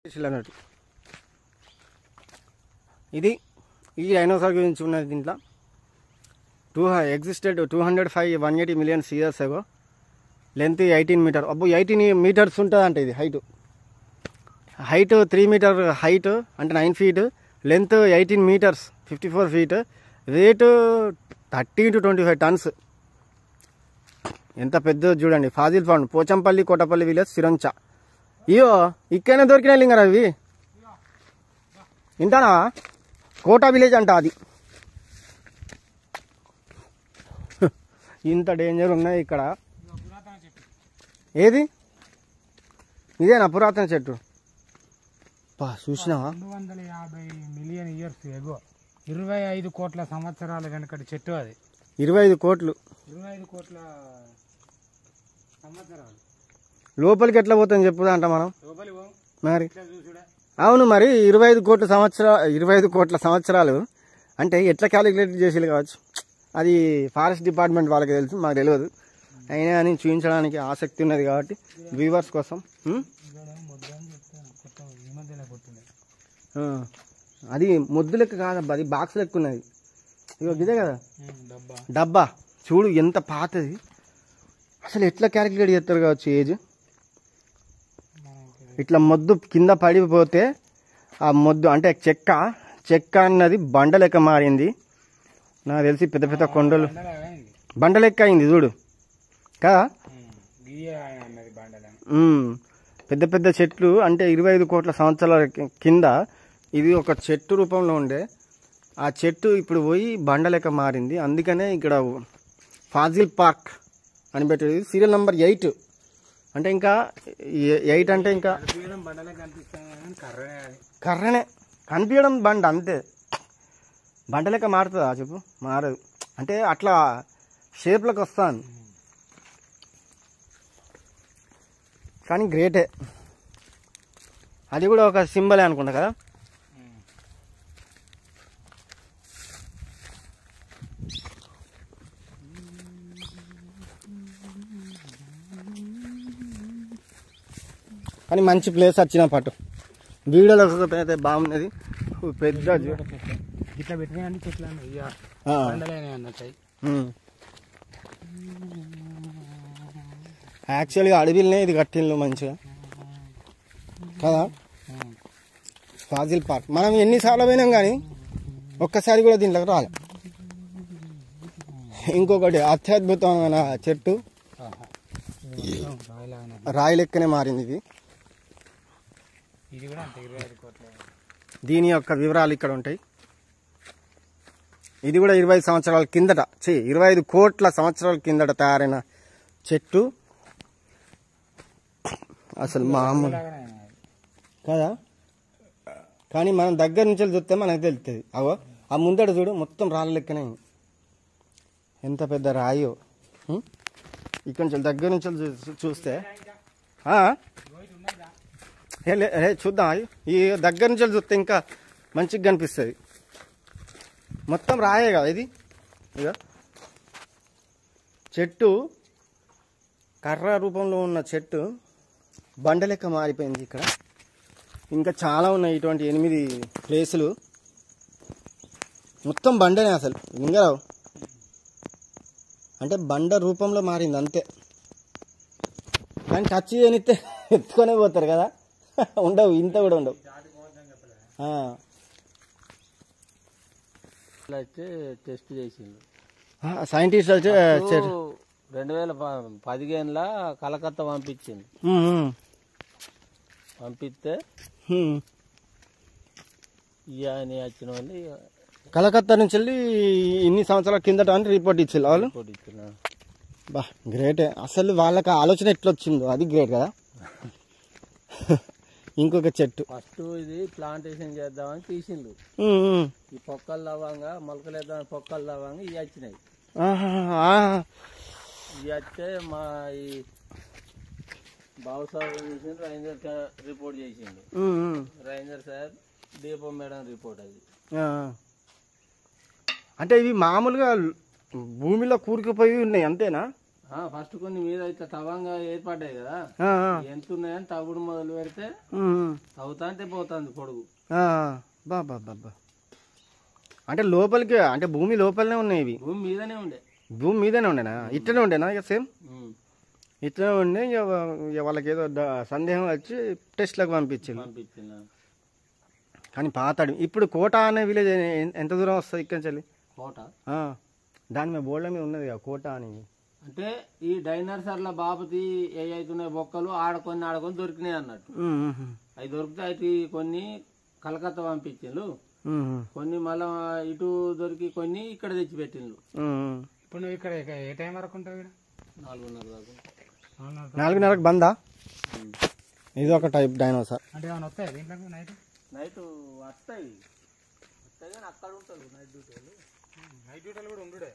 అన్నట్టు ఇది ఈ డైనోసార్ గురించి ఉన్నది. దీంట్లో existed 205 180 million years ago. Length 18 meter. అబ్బో 18 meters ఉంటుంది అంటే ఇది హైట్ 3 meter హైట్ అంటే 9 feet, length 18 meters 54 feet, weight 30 to 25 tons. ఎంత పెద్ద చూడండి. Fossil found Pochampalli Kotapalli village Sironcha. ఇయో ఇక్కడనే దొరికినాయి లింగరా ఇవి. ఇంటానా కోట విలేజ్ అంట అది. ఇంత డేంజర్ ఉన్నాయి ఇక్కడ. ఏది ఇదేనా పురాతన చెట్టు? చూసినావా? 250 million years ago, 25 కోట్ల సంవత్సరాల వెనకటి చెట్టు అది. 25 కోట్లు. 25 కోట్ల సంవత్సరాలు. లోపలికి ఎట్లా పోతాం చెప్పుదా అంట మనం మరి. అవును మరి 25 కోట్ల సంవత్సరాలు అంటే ఎట్లా క్యాలిక్యులేట్ చేసేది కావచ్చు. అది ఫారెస్ట్ డిపార్ట్మెంట్ వాళ్ళకి తెలుసు, మాకు తెలియదు. అయినా అని చూపించడానికి ఆసక్తి ఉన్నది కాబట్టి వ్యూవర్స్ కోసం. అది మొద్దు లెక్క కాదబ్బా, అది బాక్స్ లెక్క ఉన్నది. ఇగో ఇదే కదా డబ్బా. చూడు ఎంత పాతది. అసలు ఎట్లా క్యాలిక్యులేట్ చేస్తారు కావచ్చు ఏజ్. ఇట్లా మొద్దు కింద పడిపోతే ఆ మొద్దు అంటే చెక్క అన్నది బండ లెక్క మారింది. నాకు తెలిసి పెద్ద పెద్ద కొండలు బండ లెక్క అయింది చూడు కదా. పెద్ద పెద్ద చెట్లు అంటే 25 కోట్ల సంవత్సరాల కింద ఇది ఒక చెట్టు రూపంలో ఉండే. ఆ చెట్టు ఇప్పుడు పోయి బండ లెక్క మారింది. అందుకనే ఇక్కడ ఫాజిల్ పార్క్ అని పెట్టేది. సీరియల్ నెంబర్ 8 అంటే ఇంకా 8 అంటే ఇంకా కర్రనే కనిపించడం బండ అంతే. బండ లెక్క మారుతుందా చెప్పు? మారదు. అంటే అట్లా షేప్లోకి వస్తాను. కానీ గ్రేటే. అది కూడా ఒక సింబలే అనుకుంటా కదా. కానీ మంచి ప్లేస్ వచ్చిన పాటు వీడియోలో అయితే బాగున్నది. పెద్ద ఇట్లా పెట్టినా చెట్లు అన్నట్టు. యాక్చువల్గా అడవిలోనే ఇది కట్టిండ్లు మంచిగా కదా. ఫాజిల్ పార్క్ మనం ఎన్నిసార్లు పోయినాం కానీ ఒక్కసారి కూడా దీంట్లోకి రాలే. ఇంకొకటి అత్యద్భుతమైన చెట్టు, రాయి లెక్కనే మారింది ఇది. దీని యొక్క వివరాలు ఇక్కడ ఉంటాయి. ఇది కూడా 25 సంవత్సరాల కిందట 25 కోట్ల సంవత్సరాల కిందట తయారైన చెట్టు. అసలు మామూలు కదా. కానీ మనం దగ్గర నుంచి చూస్తే మనకు తెలుస్తుంది. అవో ఆ ముందట చూడు మొత్తం రాళ్ళ లెక్కనే. ఎంత పెద్ద రాయో. ఇక్కడ నుంచి దగ్గర నుంచి చూస్తే చూద్దాం. ఈ దగ్గర నుంచి చూస్తే ఇంకా మంచిగా కనిపిస్తుంది. మొత్తం రాయే కదా ఇది. ఇక చెట్టు కర్ర రూపంలో ఉన్న చెట్టు బండ లెక్క మారిపోయింది ఇక్కడ. ఇంకా చాలా ఉన్నాయి ఇటువంటి 8 ప్లేసులు. మొత్తం బండనే అసలు లింగరావు అంటే బండ రూపంలో మారింది అంతే. కానీ టచ్ చేయనిస్తే ఎత్తుకొనే పోతారు కదా. ఉండవు, ఇంత కూడా ఉండవు. టెస్ట్ చేసిండు సైంటిస్ట్ వచ్చి 2015లో కలకత్తా పంపించింది. పంపిస్తే అని వచ్చిన వాళ్ళు కలకత్తా నుంచి వెళ్ళి ఇన్ని సంవత్సరాల కిందట అని రిపోర్ట్ ఇచ్చారు వాళ్ళు. బా గ్రేటే. అసలు వాళ్ళకి ఆలోచన ఎట్లా వచ్చిందో అది గ్రేట్ కదా. ఇంకొక చెట్టు ఫస్ట్ ఇది ప్లాంటేషన్ చేద్దామని తీసిండు. ఈ పొక్కలు తవ్వంగా మొలకలు వేద్దామని పొక్కలు తవ్వంగా ఇవి వచ్చినాయి. ఇవి వస్తే మా ఈ బాబు సార్ రేంజర్ రిపోర్ట్ చేసిండు. రేంజర్ సార్ దీపం మేడం రిపోర్ట్ అది. అంటే ఇవి మామూలుగా భూమిలో కూరుకుపోయి ఉన్నాయి అంతేనా? ఫస్ట్ కొన్ని మీద ఇట్లా తవంగా ఏర్పడ్డాయి కదా, ఆ, ఆ. ఎంత ఉన్నాయని తవ్వుడు మొదలు పెడితే ఉమ్, తవ్వుతా అంటే పోతుంది పొడుగు. ఆ, బా బా బా బా. అంటే లోపలికి అంటే భూమి లోపలనే ఉన్నాయి ఇవి, భూమి మీదనే ఉండే. భూమి మీదనే ఉండేనా? ఇట్లనే ఉండేనా ఇక సేమ్ ఉమ్. ఇట్లనే ఉండే. ఇక వాళ్ళకి ఏదో సందేహం వచ్చి టెస్ట్లకు పంపించింది. పంపించిన కానీ పాతాడు. ఇప్పుడు కోట అనే విలేజ్ ఎంత దూరం వస్తుంది ఇక్కడి నుంచి? కోట ఆ, దాని మీద బోర్డుల మీద ఉన్నది కదా కోట అని. అంటే ఈ డైనర్సర్ల బాబుది ఏ అవుతున్నాయి బొక్కలు ఆడకొని దొరికినాయి అన్నట్టు. ఉమ్, ఉమ్, అవి దొరికితే అవి కొన్ని కలకత్తా పంపించిండ్రు, ఉమ్, ఉమ్, కొన్ని మళ్ళా ఇటు దొరికి కొన్ని ఇక్కడ తెచ్చి పెట్టిండ్రు. ఉమ్. ఇప్పుడు నువ్వు ఇక్కడ ఏ టైం వరకు ఉంటావు ఇక్కడ? 4:30 దాకా. 4:30కి బందా? ఉమ్. ఇది ఒక టైప్ డైనోసార్. అంటే ఏమైనా వస్తాయి దీంట్లో నైట్? నైట్ వస్తాయి కానీ అక్కడ ఉంటారు నైట్ డ్యూటీలు. నైట్ డ్యూటీలు కూడా ఉండుడే.